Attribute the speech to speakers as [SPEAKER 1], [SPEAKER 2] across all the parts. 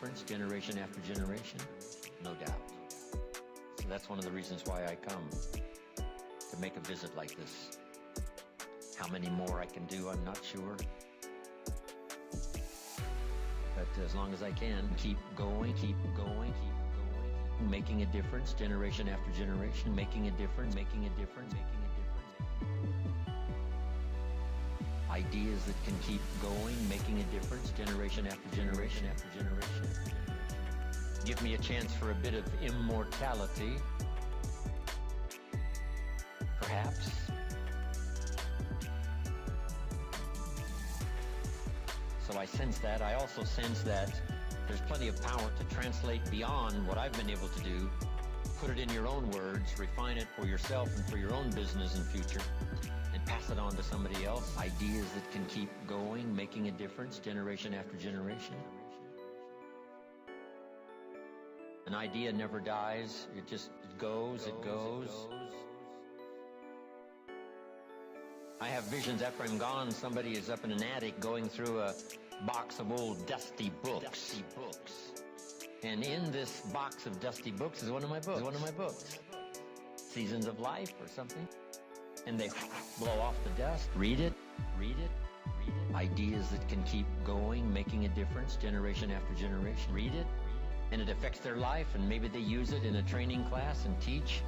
[SPEAKER 1] difference generation after generation? No doubt. So that's one of the reasons why I come, to make a visit like this. How many more I can do, I'm not sure. But as long as I can, keep going, keep going, keep going, making a difference generation after generation, making a difference, making a difference, making a difference. Ideas that can keep going, making a difference generation after generation after generation. Give me a chance for a bit of immortality, perhaps. So I sense that. I also sense that there's plenty of power to translate beyond what I've been able to do, put it in your own words, refine it for yourself and for your own business and future, and pass it on to somebody else. Ideas that can keep going, making a difference generation after generation. An idea never dies. It just goes. I have visions after I'm gone. Somebody is up in an attic going through a box of old dusty books. And in this box of dusty books is one of my books. Seasons of Life or something. And they blow off the dust. Read it. Ideas that can keep going, making a difference generation after generation. Read it. And it affects their life, and maybe they use it in a training class and teach.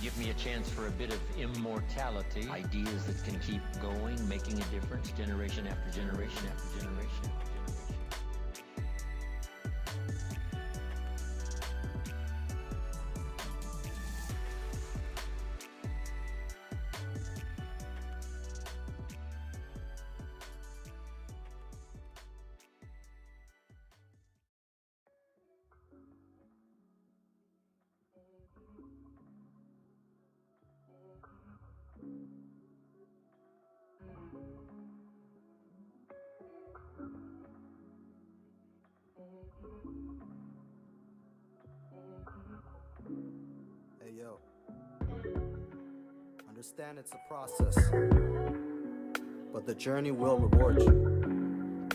[SPEAKER 1] Give me a chance for a bit of immortality. Ideas that can keep going, making a difference generation after generation after generation.
[SPEAKER 2] Hey yo, understand it's a process, but the journey will reward you.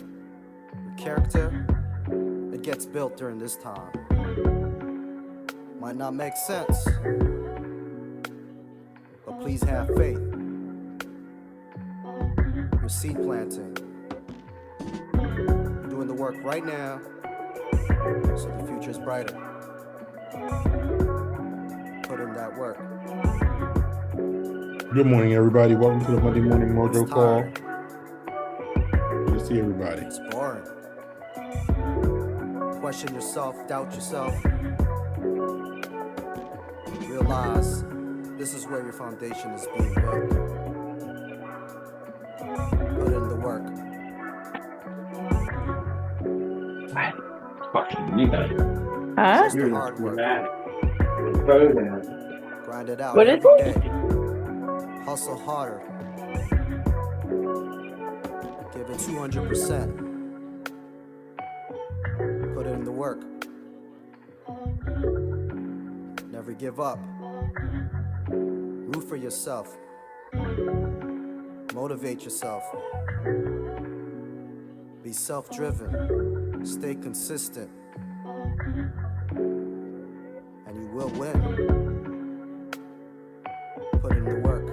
[SPEAKER 2] Your character, it gets built during this time. Might not make sense, but please have faith. You're seed planting. You're doing the work right now, so the future's brighter. Put in that work.
[SPEAKER 3] Good morning, everybody. Welcome to the Monday Morning Mojo Call. Good to see everybody.
[SPEAKER 2] It's boring. Question yourself, doubt yourself. Realize this is where your foundation is being built. Put in the work.
[SPEAKER 4] Fucking you guys.
[SPEAKER 5] Huh?
[SPEAKER 2] Just the hard work. Grind it out
[SPEAKER 5] What is
[SPEAKER 2] every
[SPEAKER 5] it?
[SPEAKER 2] day. Hustle harder. Give it 200%. Put in the work. Never give up. Root for yourself. Motivate yourself. Be self-driven. Stay consistent. And you will win. Put in the work.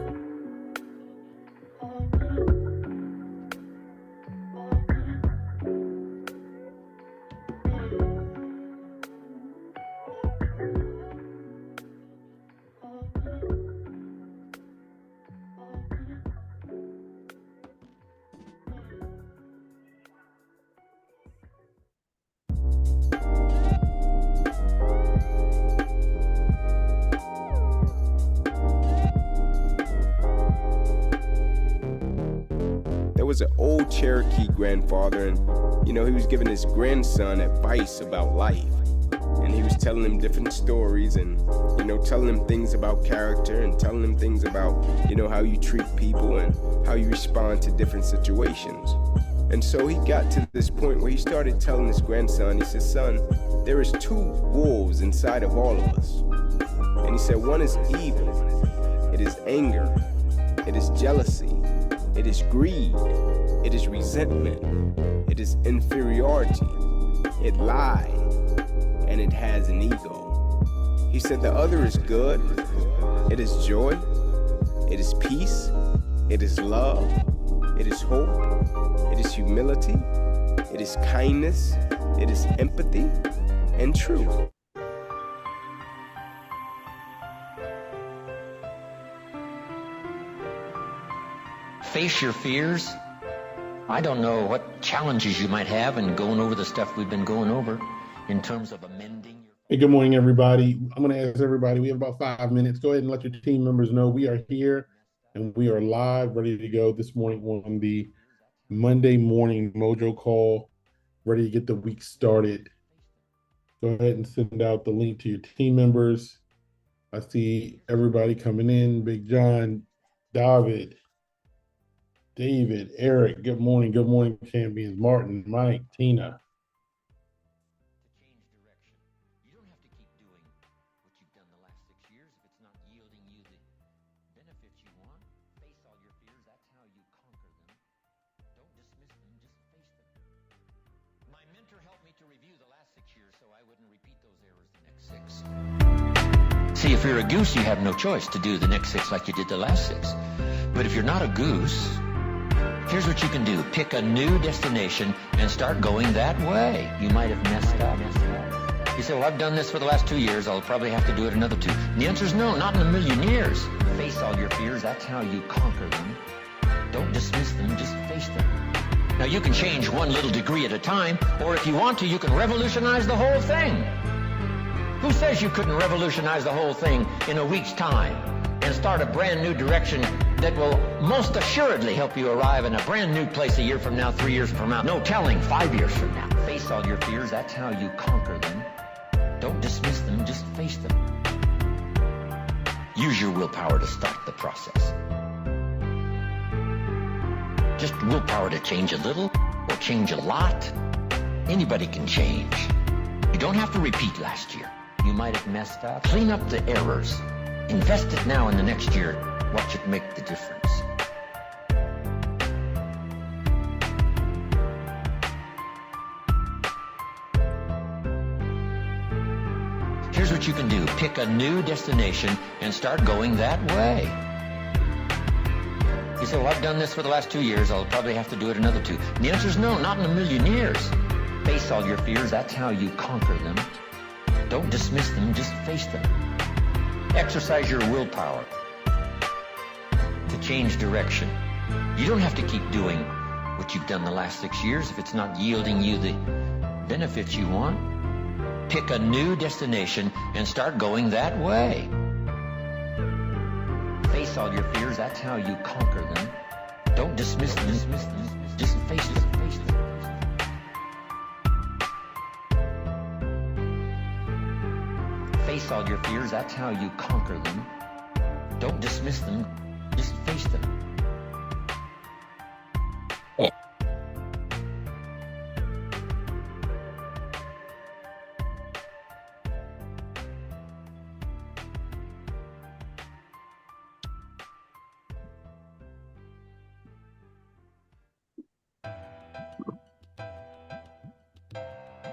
[SPEAKER 6] Was an old Cherokee grandfather, and he was giving his grandson advice about life, and he was telling him different stories, and telling him things about character, and telling him things about how you treat people and how you respond to different situations. And so he got to this point where he started telling his grandson, he said, "Son, there is two wolves inside of all of us." And he said, one is evil, it is anger, it is jealousy, it is greed, It is resentment. It is inferiority. It lies. And it has an ego. He said the other is good. It is joy. It is peace. It is love. It is hope. It is humility. It is kindness. It is empathy and truth.
[SPEAKER 1] Face your fears. I don't know what challenges you might have in going over the stuff we've been going over in terms of amending your...
[SPEAKER 3] Hey, good morning, everybody. I'm going to ask everybody, we have about 5 minutes. Go ahead and let your team members know we are here and we are live, ready to go this morning on the Monday morning Mojo call, ready to get the week started. Go ahead and send out the link to your team members. I see everybody coming in. Big John, David, Eric, good morning champions, Martin, Mike, Tina.
[SPEAKER 1] To change direction. You don't have to keep doing what you've done the last 6 years if it's not yielding you the benefits you want. Face all your fears, that's how you conquer them. Don't dismiss them, just face them. My mentor helped me to review the last 6 years so I wouldn't repeat those errors the next 6. See, if you're a goose, you have no choice to do the next 6 like you did the last 6. But if you're not a goose, here's what you can do. Pick a new destination and start going that way. You might have messed up. You say, well, I've done this for the last 2 years. I'll probably have to do it another 2. And the answer is no, not in a million years. Face all your fears. That's how you conquer them. Don't dismiss them. Just face them. Now, you can change 1 little degree at a time, or if you want to, you can revolutionize the whole thing. Who says you couldn't revolutionize the whole thing in a week's time and start a brand new direction that will most assuredly help you arrive in a brand new place a year from now, 3 years from now, no telling, 5 years from now? Face all your fears. That's how you conquer them. Don't dismiss them, just face them. Use your willpower to start the process. Just willpower to change a little or change a lot. Anybody can change. You don't have to repeat last year. You might have messed up. Clean up the errors. Invest it now in the next year. Watch it make the difference. Here's what you can do. Pick a new destination and start going that way. You say, well, I've done this for the last 2 years. I'll probably have to do it another 2. And the answer is no, not in a million years. Face all your fears. That's how you conquer them. Don't dismiss them, just face them. Exercise your willpower to change direction. You don't have to keep doing what you've done the last 6 years if it's not yielding you the benefits you want. Pick a new destination and start going that way. Face all your fears, that's how you conquer them. Don't dismiss them, just face them. Face all your fears, that's how you conquer them. Don't dismiss them, just face them.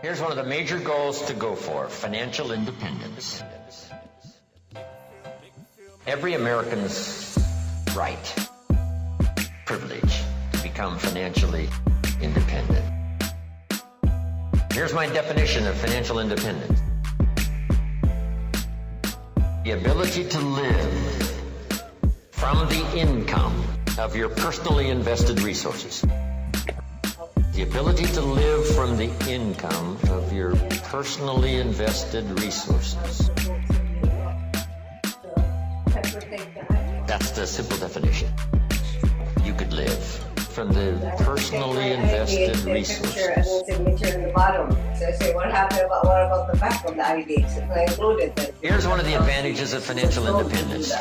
[SPEAKER 1] Here's one of the major goals to go for: financial independence. Every American's right, privilege to become financially independent. Here's my definition of financial independence: the ability to live from the income of your personally invested resources. The ability to live from the income of your personally invested resources. That's the simple definition. You could live from the personally invested resources.
[SPEAKER 4] Signature in the bottom. So say, what about the back of the IDs? If I included it.
[SPEAKER 1] Here's one of the advantages of financial independence.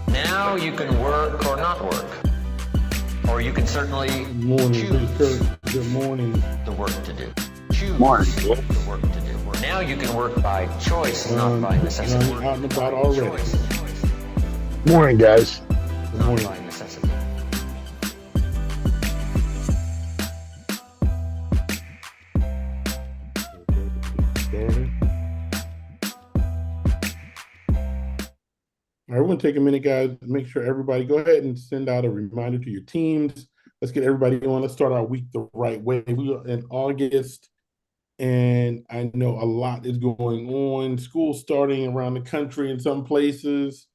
[SPEAKER 1] Now you can work or not work. Or you can certainly choose
[SPEAKER 3] Good morning.
[SPEAKER 1] the work to do. Choose the work to do. Now you can work by choice, not by necessity.
[SPEAKER 3] Out and about already.
[SPEAKER 5] Morning, guys.
[SPEAKER 3] Good morning.
[SPEAKER 1] Not by necessity.
[SPEAKER 3] All right, we're going to take a minute, guys. Make sure everybody go ahead and send out a reminder to your teams. Let's get everybody on. Let's start our week the right way. We are in August, and I know a lot is going on. School starting around the country in some places.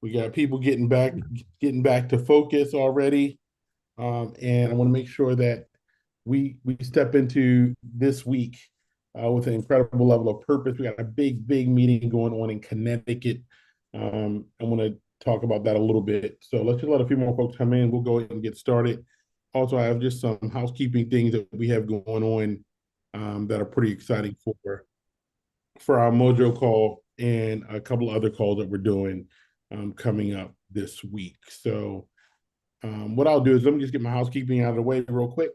[SPEAKER 3] We got people getting back to focus already. And I want to make sure that we step into this week with an incredible level of purpose. We got a big meeting going on in Connecticut. I want to talk about that a little bit. So let's just let a few more folks come in. We'll go ahead and get started. Also, I have just some housekeeping things that we have going on that are pretty exciting for our Mojo call and a couple of other calls that we're doing coming up this week. So what I'll do is let me just get my housekeeping out of the way real quick.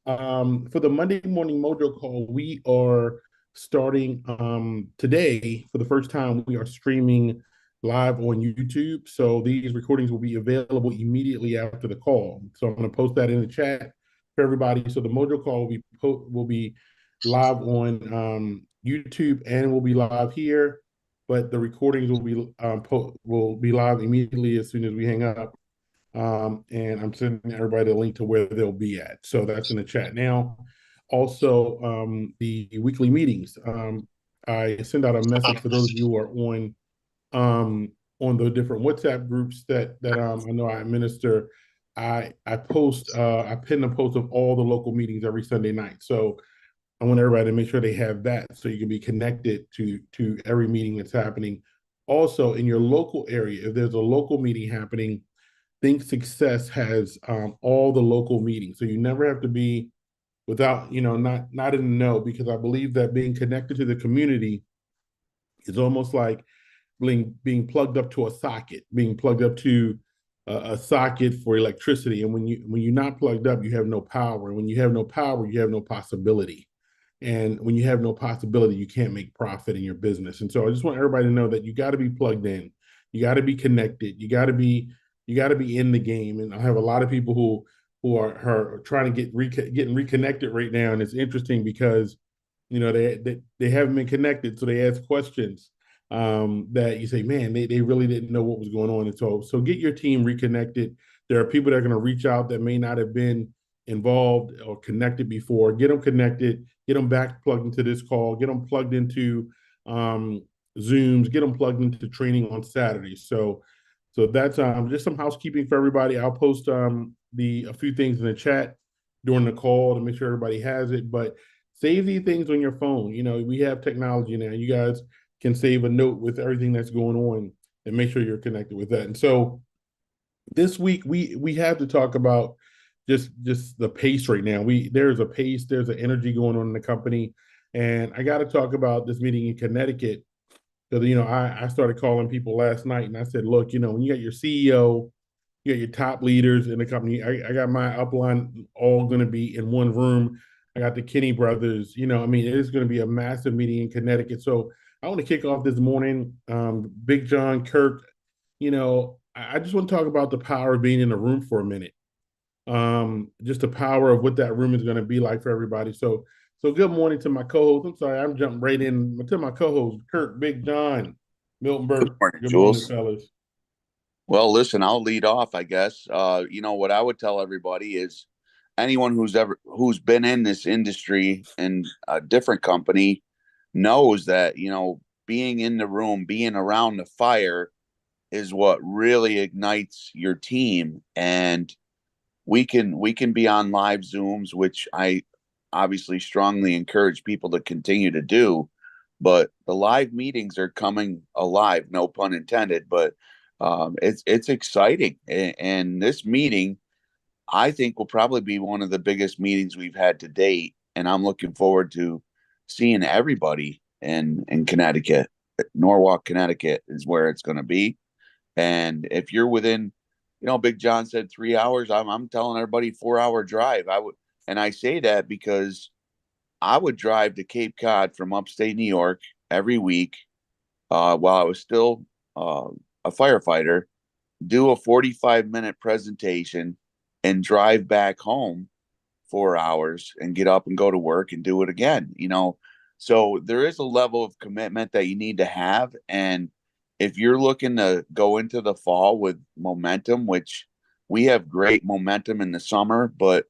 [SPEAKER 3] For the Monday morning Mojo call, we are starting today for the first time. We are streaming live on YouTube. So these recordings will be available immediately after the call. So I'm going to post that in the chat for everybody. So the Mojo call will be live on YouTube and will be live here, but the recordings will be live immediately as soon as we hang up. And I'm sending everybody a link to where they'll be at. So that's in the chat now. Also, the weekly meetings. I send out a message for those of you who are on the different WhatsApp groups that I know I administer. I pin a post of all the local meetings every Sunday night. So I want everybody to make sure they have that so you can be connected to every meeting that's happening. Also, in your local area, if there's a local meeting happening, Think Success has all the local meetings. So you never have to be without, not in the know, because I believe that being connected to the community is almost like being plugged up to a socket, being plugged up to a socket for electricity. And when you're not plugged up, you have no power. And when you have no power, you have no possibility. And when you have no possibility, you can't make profit in your business. And so I just want everybody to know that you got to be plugged in. You got to be connected. You got to be in the game. And I have a lot of people who are trying to getting reconnected right now. And it's interesting because, they haven't been connected. So they ask questions that you say, man, they really didn't know what was going on. And so get your team reconnected. There are people that are going to reach out that may not have been involved or connected before. Get them connected, get them back plugged into this call, get them plugged into Zooms, get them plugged into training on Saturdays. So that's just some housekeeping for everybody. I'll post a few things in the chat during the call to make sure everybody has it. But save these things on your phone. We have technology now. You guys can save a note with everything that's going on and make sure you're connected with that. And so this week we have to talk about just the pace right now. There's a pace, there's an energy going on in the company. And I got to talk about this meeting in Connecticut. Because, I started calling people last night and I said, look, when you got your CEO, you got your top leaders in the company, I got my upline all going to be in one room. I got the Kinney brothers, it is going to be a massive meeting in Connecticut. So I want to kick off this morning. Big John, Kirk, I just want to talk about the power of being in the room for a minute. Just the power of what that room is going to be like for everybody. So good morning to my co-host. I'm sorry, I'm jumping right in to my co-host, Kirk, Big John, Milton Burke. Good morning, fellas.
[SPEAKER 5] Well, listen, I'll lead off, I guess. What I would tell everybody is anyone who's been in this industry in a different company knows that, being in the room, being around the fire is what really ignites your team. And we can be on live Zooms, which I obviously strongly encourage people to continue to do, but the live meetings are coming alive, no pun intended, but it's exciting. And this meeting, I think, will probably be one of the biggest meetings we've had to date. And I'm looking forward to seeing everybody in Connecticut. Norwalk, Connecticut is where it's going to be. And if you're within, Big John said 3 hours, I'm telling everybody 4-hour drive. And I say that because I would drive to Cape Cod from upstate New York every week while I was still a firefighter, do a 45-minute presentation, and drive back home 4 hours and get up and go to work and do it again. So there is a level of commitment that you need to have. And if you're looking to go into the fall with momentum, which we have great momentum in the summer, but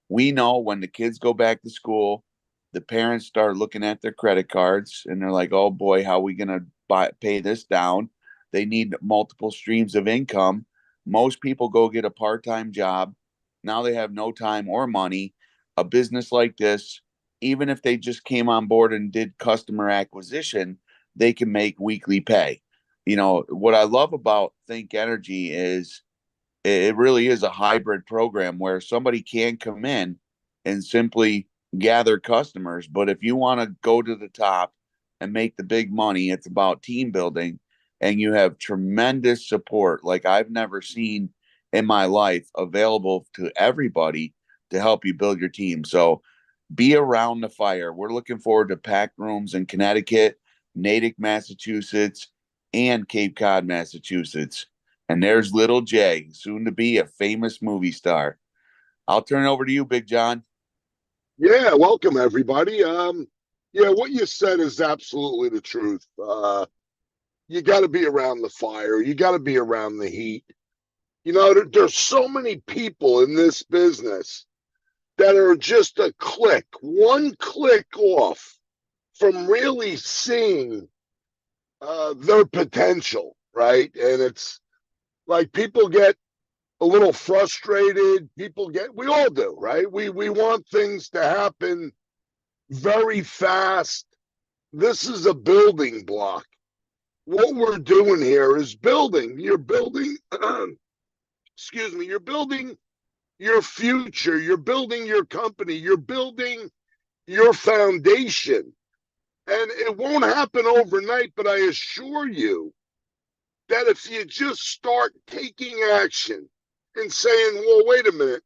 [SPEAKER 5] we know when the kids go back to school, the parents start looking at their credit cards and they're like, oh boy, how are we going to pay this down? They need multiple streams of income. Most people go get a part-time job. Now they have no time or money. A business like this, even if they just came on board and did customer acquisition, they can make weekly pay. You know, what I love about Think Energy is it really is a hybrid program where somebody can come in and simply gather customers. But if you want to go to the top and make the big money, it's about team building, and you have tremendous support like I've never seen in my life available to everybody to help you build your team. So be around the fire. We're looking forward to packed rooms in Connecticut, Natick, Massachusetts, and Cape Cod, Massachusetts. And there's little Jay, soon to be a famous movie star. I'll turn it over to you, Big John.
[SPEAKER 7] Yeah, welcome everybody. Yeah, what you said is absolutely the truth. You got to be around the fire. You got to be around the heat. You know, there's so many people in this business that are just one click off from really seeing their potential, right? And it's like people get a little frustrated. We all do, right? We want things to happen very fast. This is a building block. What we're doing here is building. You're building, excuse me, you're building your future. You're building your company. You're building your foundation. And it won't happen overnight, but I assure you that if you just start taking action and saying, well, wait a minute,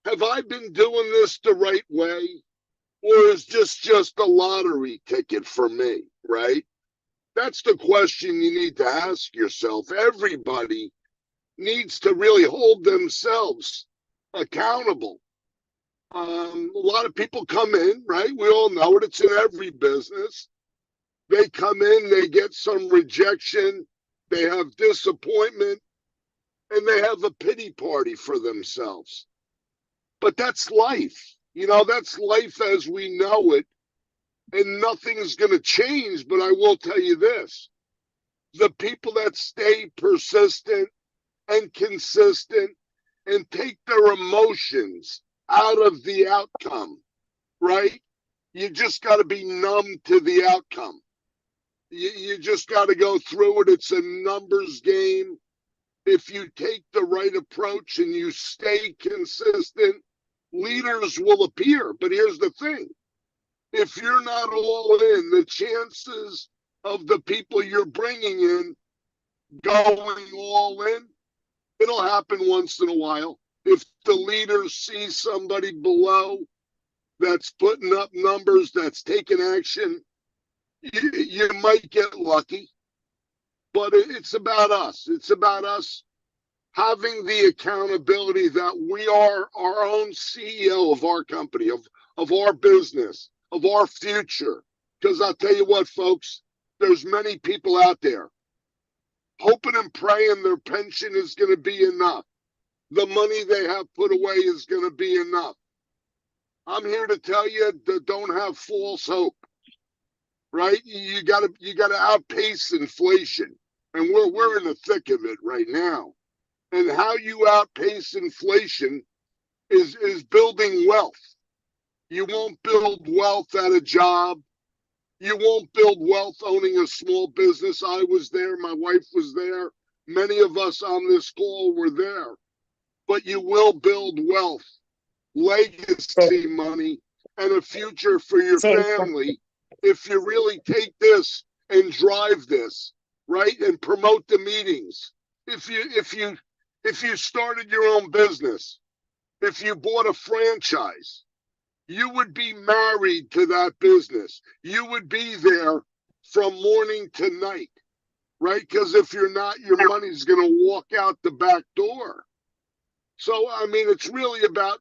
[SPEAKER 7] have I been doing this the right way? Or is this just a lottery ticket for me, right? That's the question you need to ask yourself. Everybody needs to really hold themselves accountable. A lot of people come in, right? We all know it. It's in every business. They come in, they get some rejection, they have disappointment, and they have a pity party for themselves. But that's life. You know, that's life as we know it. And nothing's going to change. But I will tell you this. The people that stay persistent and consistent and take their emotions out of the outcome, right? You just got to be numb to the outcome. You just got to go through it. It's a numbers game. If you take the right approach and you stay consistent, leaders will appear. But here's the thing. If you're not all in, the chances of the people you're bringing in going all in, it'll happen once in a while. If the leaders see somebody below that's putting up numbers, that's taking action, you might get lucky. But it's about us. It's about us having the accountability that we are our own CEO of our company, of our business, of our future. Because I'll tell you what, folks, there's many people out there hoping and praying their pension is going to be enough. The money they have put away is going to be enough. I'm here to tell you that don't have false hope, right? You got to outpace inflation, and we're in the thick of it right now. And how you outpace inflation is building wealth. You won't build wealth at a job. You won't build wealth owning a small business. I was there. My wife was there. Many of us on this call were there. But you will build wealth, legacy money, and a future for your family if you really take this and drive this, right? And promote the meetings. If you started your own business, if you bought a franchise, you would be married to that business. You would be there from morning to night, right? Because if you're not, your money's going to walk out the back door. So, I mean, it's really about,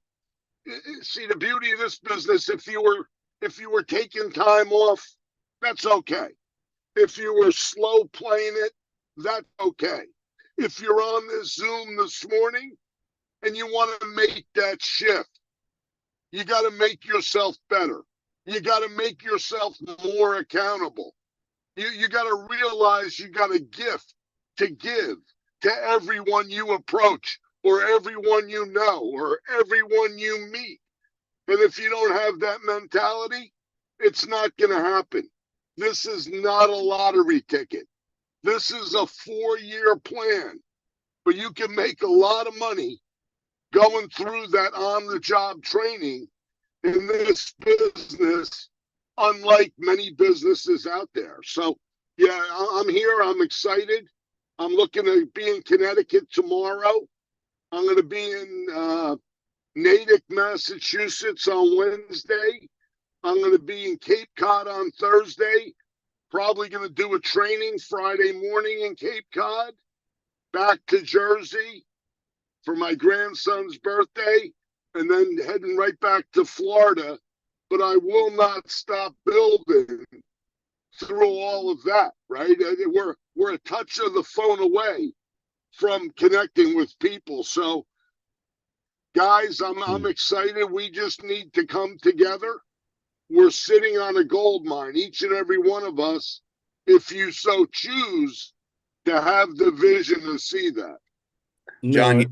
[SPEAKER 7] see, the beauty of this business, if you were taking time off, that's okay. If you were slow playing it, that's okay. If you're on this Zoom this morning and you want to make that shift, you got to make yourself better. You got to make yourself more accountable. You got to realize you got a gift to give to everyone you approach or everyone you know or everyone you meet. And if you don't have that mentality, it's not going to happen. This is not a lottery ticket. This is a 4-year plan, but you can make a lot of money going through that on-the-job training in this business, unlike many businesses out there. So, yeah, I'm here. I'm excited. I'm looking to be in Connecticut tomorrow. I'm going to be in Natick, Massachusetts on Wednesday. I'm going to be in Cape Cod on Thursday. Probably going to do a training Friday morning in Cape Cod. Back to Jersey for my grandson's birthday, and then heading right back to Florida. But I will not stop building through all of that, right? We're a touch of the phone away from connecting with people. So, guys, I'm excited. We just need to come together. We're sitting on a gold mine, each and every one of us, if you so choose to have the vision to see that.
[SPEAKER 5] John,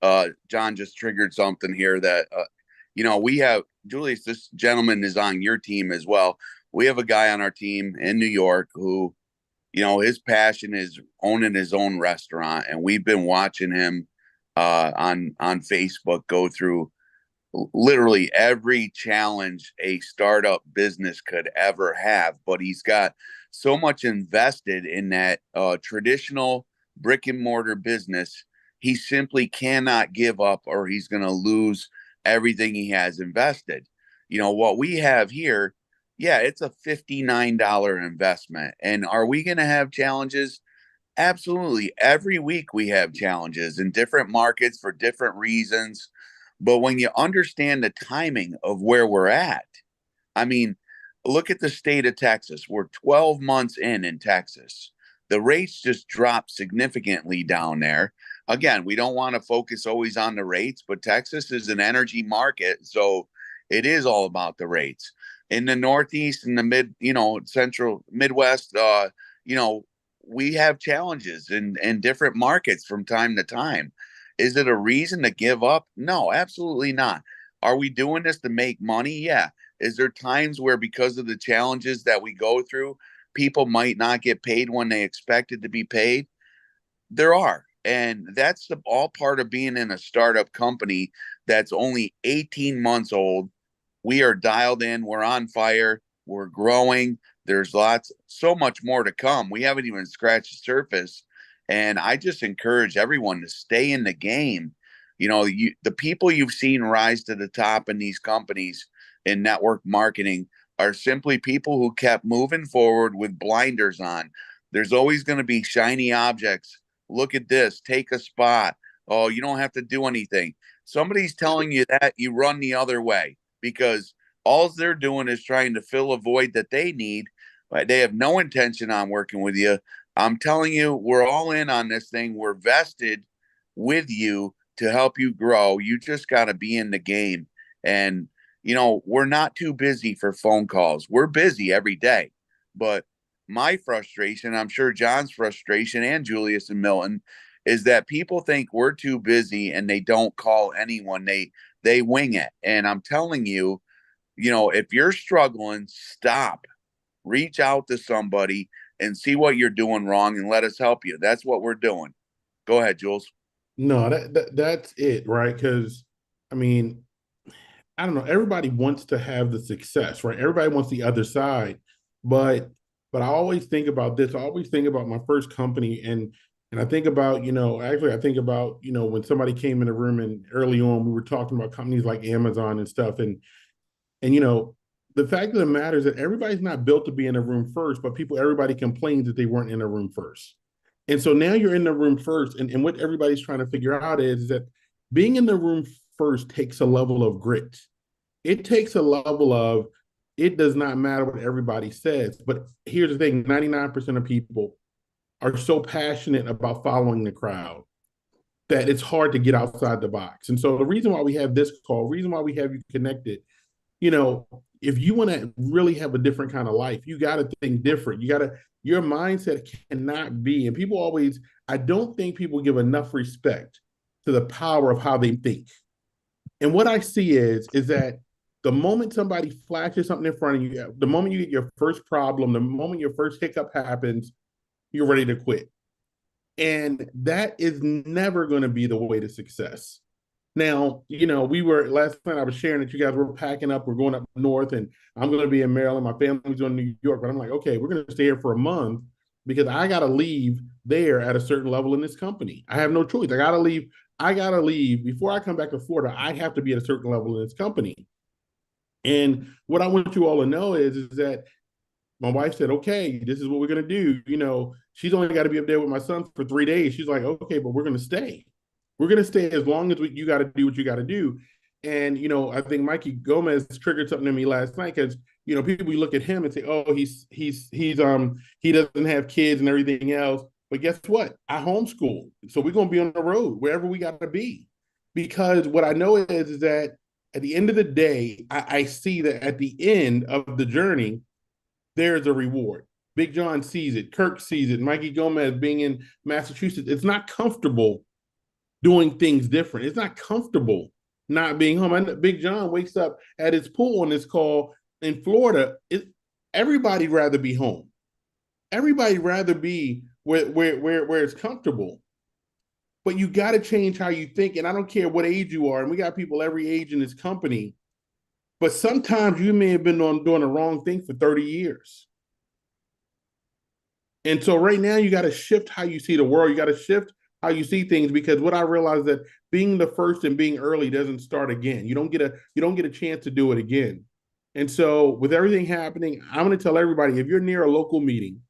[SPEAKER 3] No,
[SPEAKER 5] John just triggered something here that, we have, Julius, this gentleman is on your team as well. We have a guy on our team in New York who, his passion is owning his own restaurant. And we've been watching him on Facebook go through literally every challenge a startup business could ever have. But he's got so much invested in that traditional brick and mortar business. He simply cannot give up or he's going to lose everything he has invested. What we have here, yeah, it's a $59 investment. And are we going to have challenges? Absolutely. Every week we have challenges in different markets for different reasons. But when you understand the timing of where we're at, I mean, look at the state of Texas. We're 12 months in Texas. The rates just dropped significantly down there. Again, we don't want to focus always on the rates, but Texas is an energy market. So it is all about the rates. In the Northeast and the central Midwest, we have challenges in different markets from time to time. Is it a reason to give up? No, absolutely not. Are we doing this to make money? Yeah. Is there times where because of the challenges that we go through, people might not get paid when they expected to be paid? There are. And that's all part of being in a startup company that's only 18 months old. We are dialed in. We're on fire. We're growing. There's so much more to come. We haven't even scratched the surface. And I just encourage everyone to stay in the game. The people you've seen rise to the top in these companies in network marketing are simply people who kept moving forward with blinders on. There's always going to be shiny objects. Look at this, take a spot. Oh, you don't have to do anything. Somebody's telling you that, you run the other way because all they're doing is trying to fill a void that they need. But they have no intention on working with you. I'm telling you, we're all in on this thing. We're vested with you to help you grow. You just got to be in the game. And, we're not too busy for phone calls. We're busy every day. But my frustration, I'm sure John's frustration and Julius and Milton, is that people think we're too busy and they don't call anyone. They wing it. And I'm telling you, if you're struggling, stop, reach out to somebody and see what you're doing wrong and let us help you. That's what we're doing. Go ahead, Jules.
[SPEAKER 3] No, that's it, right? Because I mean, I don't know. Everybody wants to have the success, right? Everybody wants the other side, but I always think about this. I always think about my first company, and I think about I think about when somebody came in the room and early on we were talking about companies like Amazon and stuff, and the fact of the matter is that everybody's not built to be in a room first, but everybody complains that they weren't in a room first. And so now you're in the room first. And what everybody's trying to figure out is that being in the room first takes a level of grit. It takes a level of it does not matter what everybody says. But here's the thing, 99% of people are so passionate about following the crowd that it's hard to get outside the box. And so the reason why we have this call, the reason why we have you connected, you know, if you want to really have a different kind of life, you got to think different. Your mindset cannot be, and people always, I don't think people give enough respect to the power of how they think. And what I see is that the moment somebody flashes something in front of you, the moment you get your first problem, the moment your first hiccup happens, you're ready to quit. And that is never going to be the way to success. Now, you know, we were last night I was sharing that you guys were packing up, we're going up north, and I'm going to be in Maryland. My family's in New York, but I'm like, okay, we're going to stay here for a month because I got to leave there at a certain level in this company. I have no choice. I got to leave. I got to leave before I come back to Florida. I have to be at a certain level in this company. And what I want you all to know is that my wife said, okay, this is what we're going to do. You know, she's only got to be up there with my son for 3 days. She's like, okay, but we're going to stay. We're going to stay as long as you got to do what you got to do. And, you know, I think Mikey Gomez triggered something in me last night because, you know, people look at him and say, oh, he doesn't have kids and everything else. But guess what? I homeschool. So we're going to be on the road wherever we got to be. Because what I know is that at the end of the day, I see that at the end of the journey, there's a reward. Big John sees it. Kirk sees it. Mikey Gomez being in Massachusetts, it's not comfortable doing things different. It's not comfortable not being home. Big John wakes up at his pool on this call in Florida. Everybody'd rather be home. Everybody'd rather be where it's comfortable. But you got to change how you think. And I don't care what age you are. And we got people every age in this company. But sometimes you may have been doing the wrong thing for 30 years. And so right now you got to shift how you see the world. You got to shift how you see things, because what I realized that being the first and being early doesn't start again. You don't get a chance to do it again. And so with everything happening, I'm going to tell everybody, if you're near a local meeting,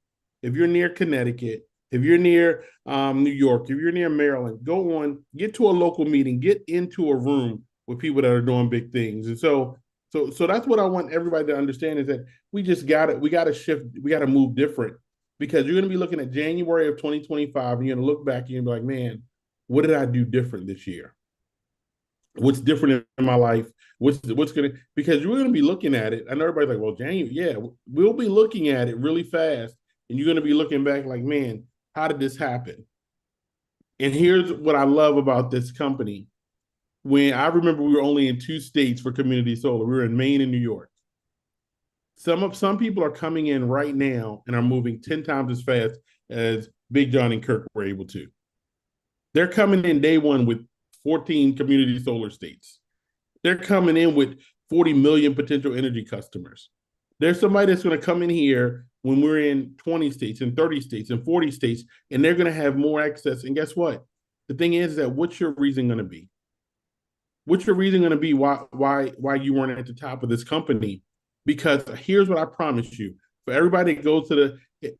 [SPEAKER 3] if you're near Connecticut, if you're near New York, if you're near Maryland, go on, get to a local meeting, get into a room with people that are doing big things. And so that's what I want everybody to understand, is that we got to shift, we got to move different, because you're going to be looking at January of 2025 and you're going to look back and you're going to be like, man, what did I do different this year? What's different in my life? What's going to, because you're going to be looking at it. I know everybody's like, well, January, yeah, we'll be looking at it really fast. And you're going to be looking back like, man, how did this happen? And here's what I love about this company. When I remember we were only in 2 states for community solar. We were in Maine and New York. Some people are coming in right now and are moving 10 times as fast as Big John and Kirk were able to. They're coming in day one with 14 community solar states. They're coming in with 40 million potential energy customers. There's somebody that's going to come in here when we're in 20 states and 30 states and 40 states, and they're going to have more access. And guess what? The thing is that what's your reason going to be? What's your reason going to be why you weren't at the top of this company? Because here's what I promise you: for everybody that goes to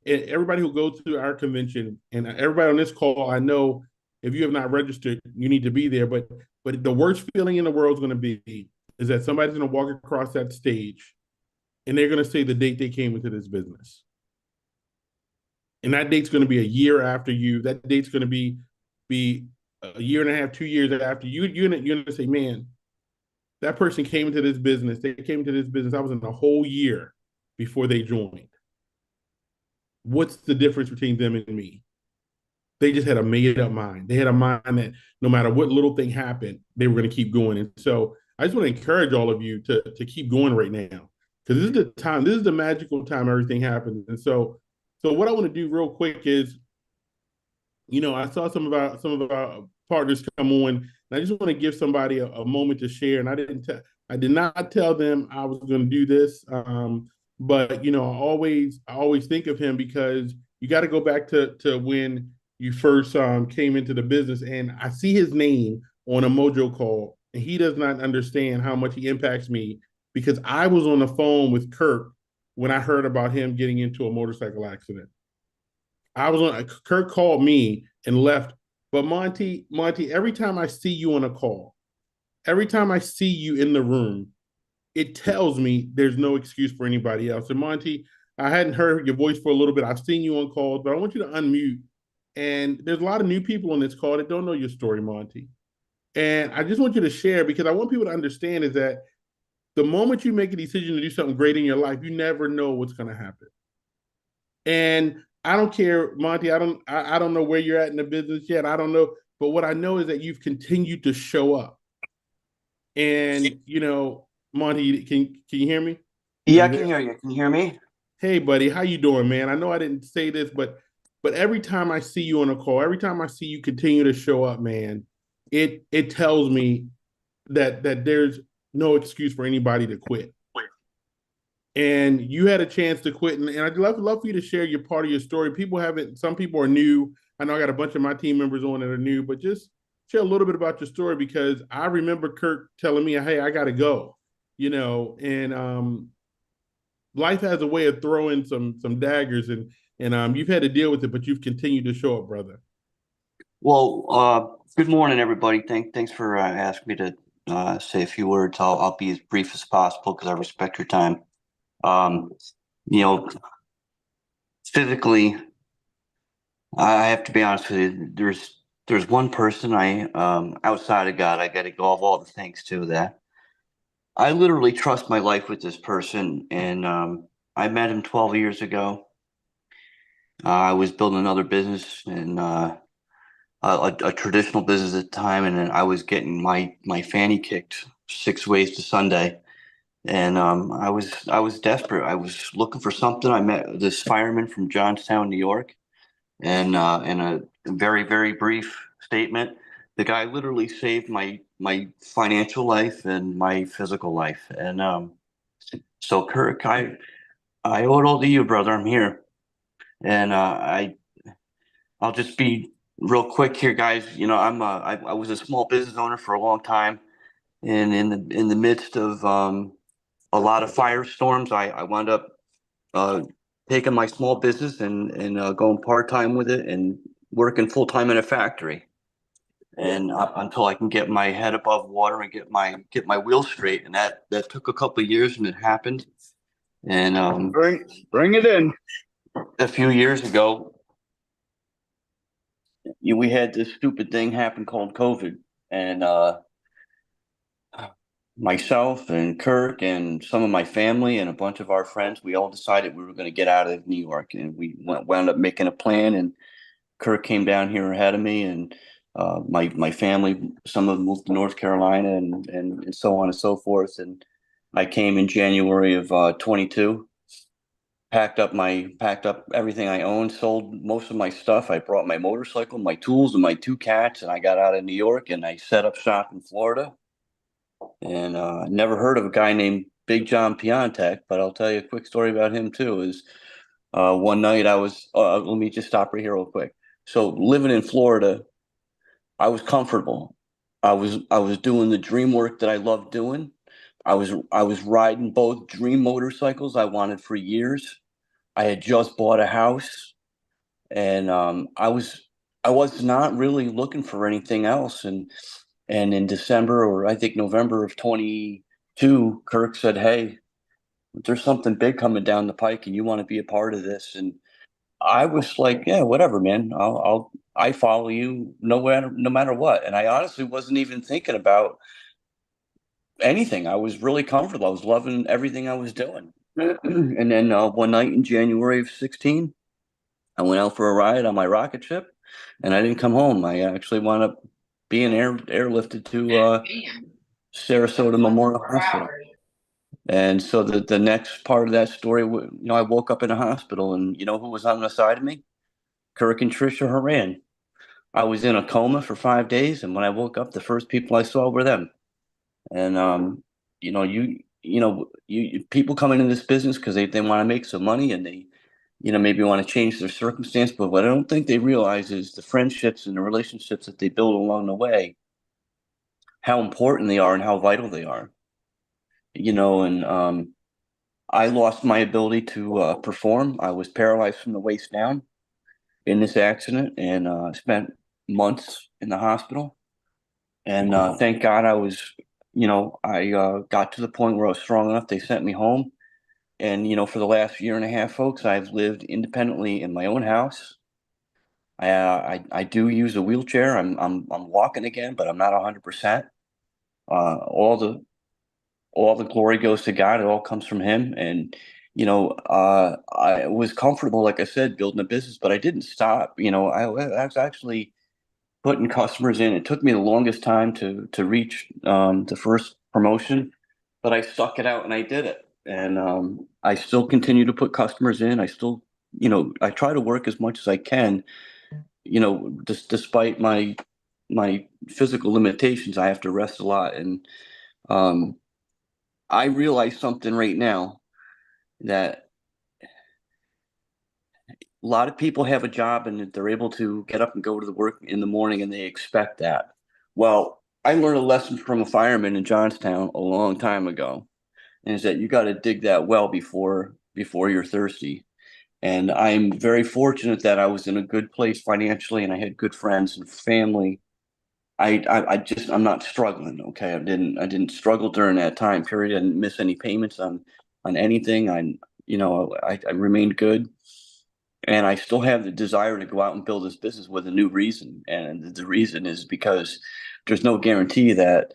[SPEAKER 3] everybody who goes to our convention, and everybody on this call, I know if you have not registered, you need to be there. But the worst feeling in the world is going to be is that somebody's going to walk across that stage, and they're going to say the date they came into this business, and that date's going to be a year after you. That date's going to be a year and a half, 2 years after you. You're going to say, man, that person came into this business. They came into this business. I was in a whole year before they joined. What's the difference between them and me? They just had a made up mind. They had a mind that no matter what little thing happened, they were going to keep going. And so I just want to encourage all of you to keep going right now, because this is the time. This is the magical time everything happens. And so what I want to do real quick is, you know, I saw some of our partners come on, and I just want to give somebody a moment to share. And I did not tell them I was going to do this, but you know, I always think of him, because you got to go back to when you first came into the business, and I see his name on a Mojo call, and he does not understand how much he impacts me, because I was on the phone with Kirk when I heard about him getting into a motorcycle accident. Kirk called me and left. But Monty, every time I see you on a call, every time I see you in the room, it tells me there's no excuse for anybody else. And Monty, I hadn't heard your voice for a little bit. I've seen you on calls, but I want you to unmute. And there's a lot of new people on this call that don't know your story, Monty. And I just want you to share, because I want people to understand is that the moment you make a decision to do something great in your life, you never know what's going to happen. And I don't care, Monty. I don't know where you're at in the business yet. I don't know, but what I know is that you've continued to show up. And Monty, can you hear me?
[SPEAKER 8] Yeah, I can hear you. Can you hear me?
[SPEAKER 3] Hey, buddy, how you doing, man? I know I didn't say this, but every time I see you on a call, every time I see you continue to show up, man, it tells me that there's no excuse for anybody to quit. And you had a chance to quit, and I'd love for you to share your part of your story. Some people are new. I know I got a bunch of my team members on that are new, but just share a little bit about your story, because I remember Kirk telling me, "Hey, I got to go," and life has a way of throwing some daggers, and you've had to deal with it, but you've continued to show up, brother.
[SPEAKER 8] Well, good morning, everybody. Thanks for asking me to say a few words. I'll be as brief as possible because I respect your time. Physically, I have to be honest with you. There's one person outside of God, I got to go off all the thanks to, that I literally trust my life with this person. And I met him 12 years ago. I was building another business, and a traditional business at the time, and then I was getting my fanny kicked 6 ways to Sunday. And I was desperate. I was looking for something. I met this fireman from Johnstown, New York, and in a very, very brief statement, the guy literally saved my financial life and my physical life. And so, Kirk, I owe it all to you, brother. I'm here, and I'll just be real quick here, guys. I was a small business owner for a long time, and in the midst of a lot of firestorms, I wound up taking my small business and going part-time with it and working full-time in a factory, and until I can get my head above water and get my wheels straight. And that took a couple of years, and it happened. And
[SPEAKER 5] Bring it in.
[SPEAKER 8] a few years ago, we had this stupid thing happen called COVID, and myself and Kirk and some of my family and a bunch of our friends, we all decided we were going to get out of New York, and we wound up making a plan. And Kirk came down here ahead of me, and my family, some of them moved to North Carolina, and so on and so forth. And I came in January of 22, packed up everything I owned, sold most of my stuff. I brought my motorcycle, my tools, and my 2 cats, and I got out of New York, and I set up shop in Florida. And never heard of a guy named Big John Piontek, but I'll tell you a quick story about him too. Is one night I was let me just stop right here real quick. So living in Florida, I was comfortable. I was doing the dream work that I loved doing. I was riding both dream motorcycles I wanted for years. I had just bought a house, and I was not really looking for anything else. And in December, or I think November of 22, Kirk said, "Hey, there's something big coming down the pike, and you want to be a part of this." And I was like, "Yeah, whatever, man. I follow you no matter what." And I honestly wasn't even thinking about anything. I was really comfortable. I was loving everything I was doing. And then one night in January of 16, I went out for a ride on my rocket ship, and I didn't come home. I actually wound up being airlifted to Sarasota Memorial Hospital. And so the next part of that story, I woke up in a hospital, and you know who was on the side of me? Kirk and Trisha Horan. I was in a coma for 5 days, and when I woke up, the first people I saw were them. And you people come into this business because they want to make some money, and they maybe want to change their circumstance. But what I don't think they realize is the friendships and the relationships that they build along the way, how important they are and how vital they are. And I lost my ability to perform. I was paralyzed from the waist down in this accident, and spent months in the hospital. And thank God I was I got to the point where I was strong enough. They sent me home. And, for the last year and a half, folks, I've lived independently in my own house. I do use a wheelchair. I'm walking again, but I'm not 100%. All the glory goes to God. It all comes from Him. And I was comfortable, like I said, building a business, but I didn't stop. I was actually putting customers in. It took me the longest time to reach the first promotion, but I stuck it out and I did it. And I still continue to put customers in. I still, I try to work as much as I can. Despite my physical limitations, I have to rest a lot. And I realize something right now, that a lot of people have a job and they're able to get up and go to the work in the morning and they expect that. Well, I learned a lesson from a fireman in Johnstown a long time ago, and is that you got to dig that well before you're thirsty. And I'm very fortunate that I was in a good place financially and I had good friends and family. I'm not struggling. Okay. I didn't struggle during that time period. I didn't miss any payments on anything. I remained good, and I still have the desire to go out and build this business with a new reason. And the reason is because there's no guarantee that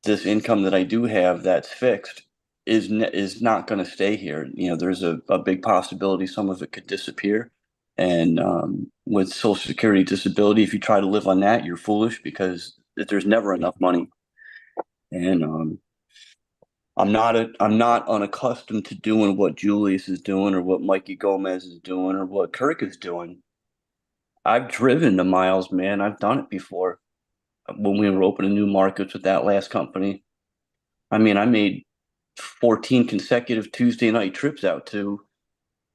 [SPEAKER 8] this income that I do have that's fixed is not going to stay here. There's a big possibility some of it could disappear. And with Social Security disability, if you try to live on that, you're foolish, because there's never enough money. And I'm not unaccustomed to doing what Julius is doing or what Mikey Gomez is doing or what Kirk is doing. I've driven the miles, man. I've done it before. When we were opening new markets with that last company, I mean, I made 14 consecutive Tuesday night trips out to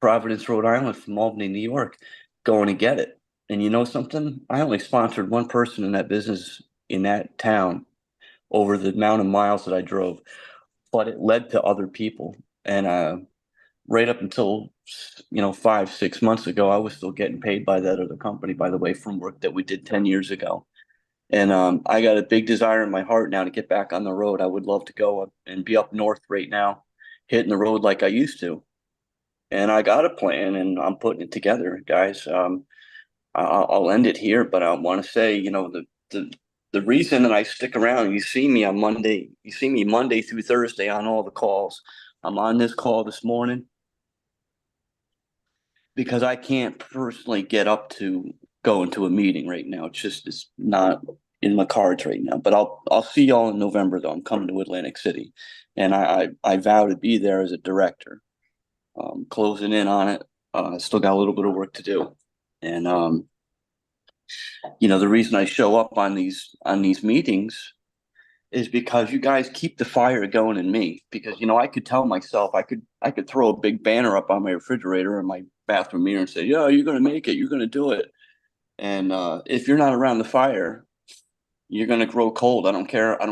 [SPEAKER 8] Providence, Rhode Island from Albany, New York, going to get it. And you know something? I only sponsored one person in that business in that town over the amount of miles that I drove, but it led to other people. And right up until 5-6 months ago, I was still getting paid by that other company, by the way, from work that we did 10 years ago. And I got a big desire in my heart now to get back on the road. I would love to go up and be up north right now, hitting the road like I used to. And I got a plan, and I'm putting it together, guys. I'll end it here, but I want to say, the reason that I stick around, you see me Monday through Thursday on all the calls. I'm on this call this morning because I can't personally get up to go into a meeting right now. It's not in my cards right now. But I'll see y'all in November, though. I'm coming to Atlantic City, and I vow to be there as a director. Closing in on it. Still got a little bit of work to do, and the reason I show up on these meetings is because you guys keep the fire going in me. Because I could tell myself, I could throw a big banner up on my refrigerator or my bathroom mirror and say, "Yeah, you're gonna make it. You're gonna do it." And if you're not around the fire, you're gonna grow cold. I don't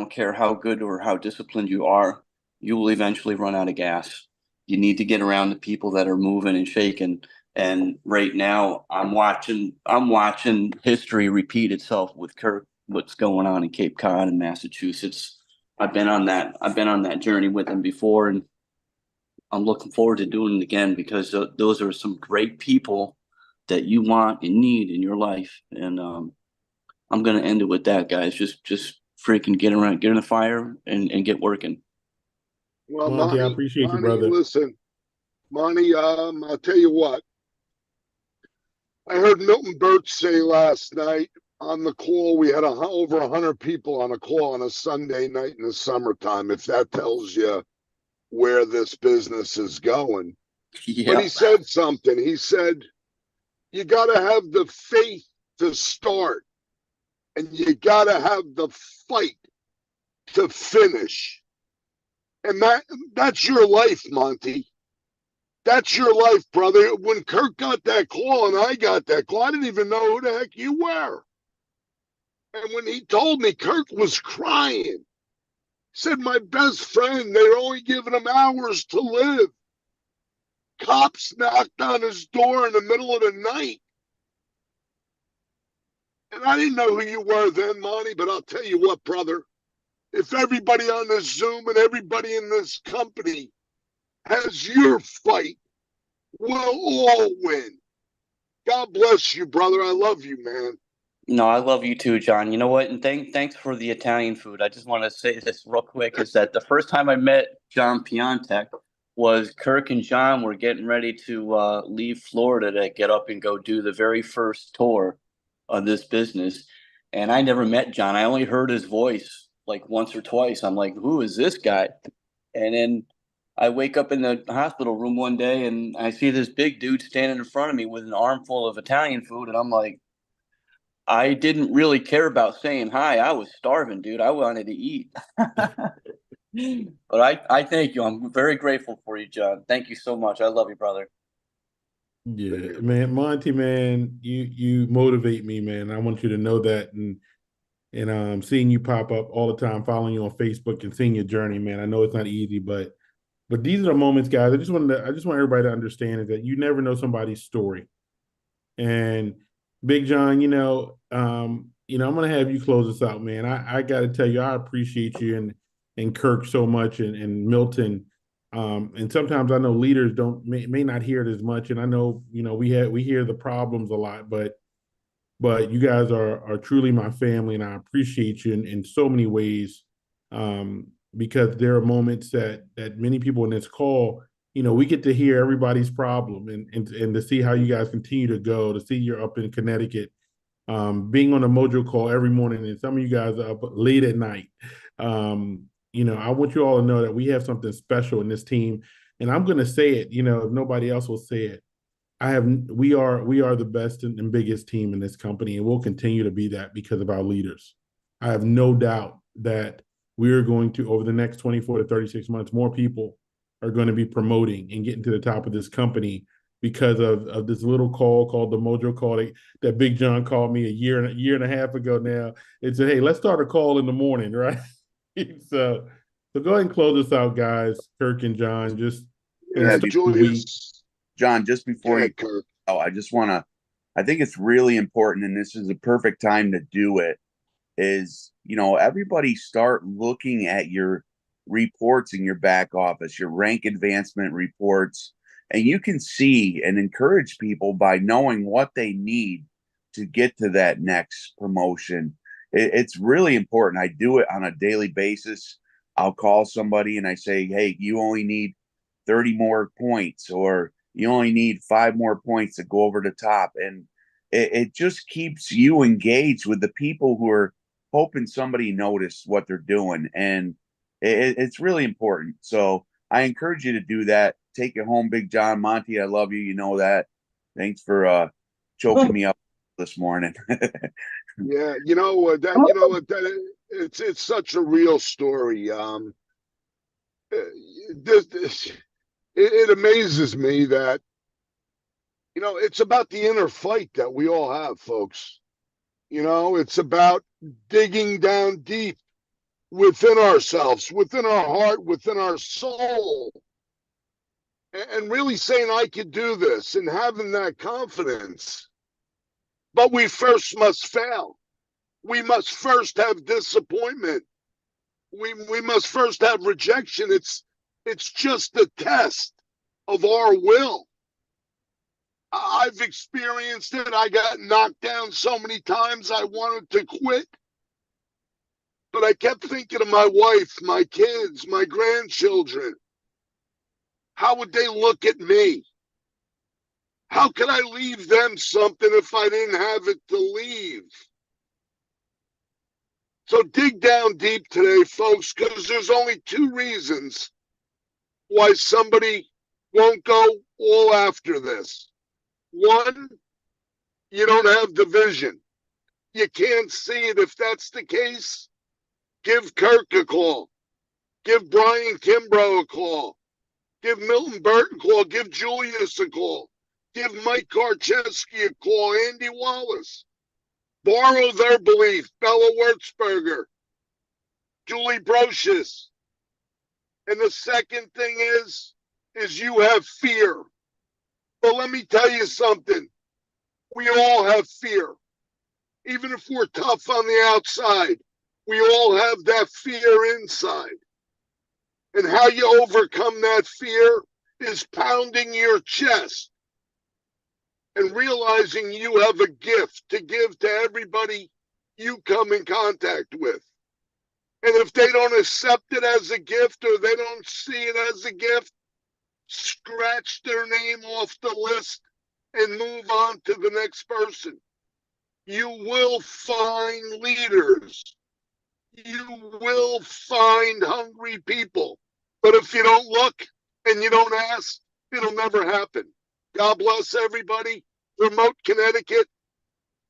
[SPEAKER 8] care how good or how disciplined you are. You will eventually run out of gas. You need to get around the people that are moving and shaking. And right now, I'm watching history repeat itself with Kirk. What's going on in Cape Cod and Massachusetts? I've been on that journey with him before, and I'm looking forward to doing it again, because those are some great people that you want and need in your life. And I'm gonna end it with that, guys. Just freaking get in the fire and get working.
[SPEAKER 7] Well,
[SPEAKER 3] Monty, I appreciate you, brother.
[SPEAKER 7] Listen, Monty, I'll tell you what. I heard Milton Birch say last night on the call, we had over 100 people on a call on a Sunday night in the summertime, if that tells you where this business is going.
[SPEAKER 8] Yeah.
[SPEAKER 7] But he said something. He said, you got to have the faith to start, and you got to have the fight to finish. And that's your life, Monty. That's your life, brother. When Kirk got that call and I got that call, I didn't even know who the heck you were. And when he told me, Kirk was crying. He said, my best friend, they're only giving him hours to live. Cops knocked on his door in the middle of the night. And I didn't know who you were then, Monty, but I'll tell you what, brother. if everybody on this Zoom and everybody in this company has your fight, we'll all win. God bless you, brother. I love you, man.
[SPEAKER 8] No, I love you too, John. You know what? And thanks for the Italian food. I just want to say this real quick is that the first time I met John Piontek was Kirk and John were getting ready to leave Florida to get up and go do the very first tour of this business. And I never met John. I only heard his voice like once or twice. I'm like, who is this guy? And then I wake up in the hospital room one day and I see this big dude standing in front of me with an armful of Italian food. And I'm like, I didn't really care about saying hi. I was starving, dude. I wanted to eat. But I thank you. I'm very grateful for you, John. Thank you so much. I love you, brother.
[SPEAKER 3] Yeah, man, Monty, man, you motivate me, man. I want you to know that, and seeing you pop up all the time, following you on Facebook, and seeing your journey, man. I know it's not easy, but these are the moments, guys. I just want everybody to understand is that you never know somebody's story. And Big John, I'm gonna have you close us out, man. I got to tell you, I appreciate you and Kirk so much, and Milton. And sometimes I know leaders may not hear it as much, and I know we hear the problems a lot, but you guys are truly my family, and I appreciate you in so many ways. Because there are moments that many people in this call, we get to hear everybody's problem and to see how you guys continue to go, to see you're up in Connecticut, being on a Mojo call every morning, and some of you guys are up late at night. I want you all to know that we have something special in this team, and I'm going to say it, if nobody else will say it. We are the best and biggest team in this company, and we'll continue to be that because of our leaders. I have no doubt that we're going to, over the next 24 to 36 months, more people are going to be promoting and getting to the top of this company because of this little call called the Mojo call that Big John called me a year and a half ago now. It said, hey, let's start a call in the morning, right? So go ahead and close us out, guys. Kirk and John, just
[SPEAKER 7] Julius.
[SPEAKER 5] John, just before you
[SPEAKER 7] Kirk.
[SPEAKER 5] I think it's really important, and this is the perfect time to do it, is, everybody start looking at your reports in your back office, your rank advancement reports, and you can see and encourage people by knowing what they need to get to that next promotion. It's really important. I do it on a daily basis. I'll call somebody and I say, hey, you only need 30 more points, or you only need 5 more points to go over the top. And it just keeps you engaged with the people who are hoping somebody noticed what they're doing. And it's really important. So I encourage you to do that. Take it home, Big John. Monty, I love you. You know that. Thanks for choking me up this morning.
[SPEAKER 7] Yeah, it's such a real story. It amazes me that it's about the inner fight that we all have, folks. It's about digging down deep within ourselves, within our heart, within our soul, and really saying, I could do this, and having that confidence. But we first must fail. We must first have disappointment. We must first have rejection. It's just a test of our will. I've experienced it. I got knocked down so many times I wanted to quit. But I kept thinking of my wife, my kids, my grandchildren. How would they look at me? How could I leave them something if I didn't have it to leave? So dig down deep today, folks, because there's only 2 reasons why somebody won't go all after this. 1, you don't have the vision. You can't see it. If that's the case, give Kirk a call. Give Brian Kimbrough a call. Give Milton Burton a call. Give Julius a call. Give Mike Karczewski a call. Andy Wallace. Borrow their belief. Bella Wurzberger. Julie Brocious. And the second thing is you have fear. But let me tell you something. We all have fear. Even if we're tough on the outside, We all have that fear inside. And how you overcome that fear is pounding your chest and realizing you have a gift to give to everybody you come in contact with. And if they don't accept it as a gift or they don't see it as a gift, scratch their name off the list and move on to the next person. You will find leaders. You will find hungry people. But if you don't look and you don't ask, it'll never happen. God bless everybody. Remote Connecticut,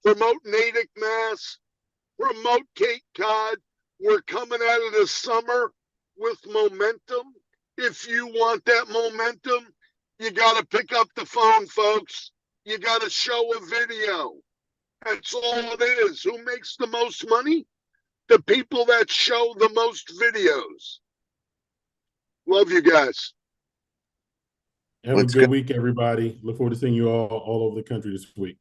[SPEAKER 7] remote Natick, Mass, remote Cape Cod. We're coming out of the summer with momentum. If you want that momentum, you got to pick up the phone, folks. You got to show a video. That's all it is. Who makes the most money? The people that show the most videos. Love you guys.
[SPEAKER 3] Have a good week, everybody. Look forward to seeing you all over the country this week.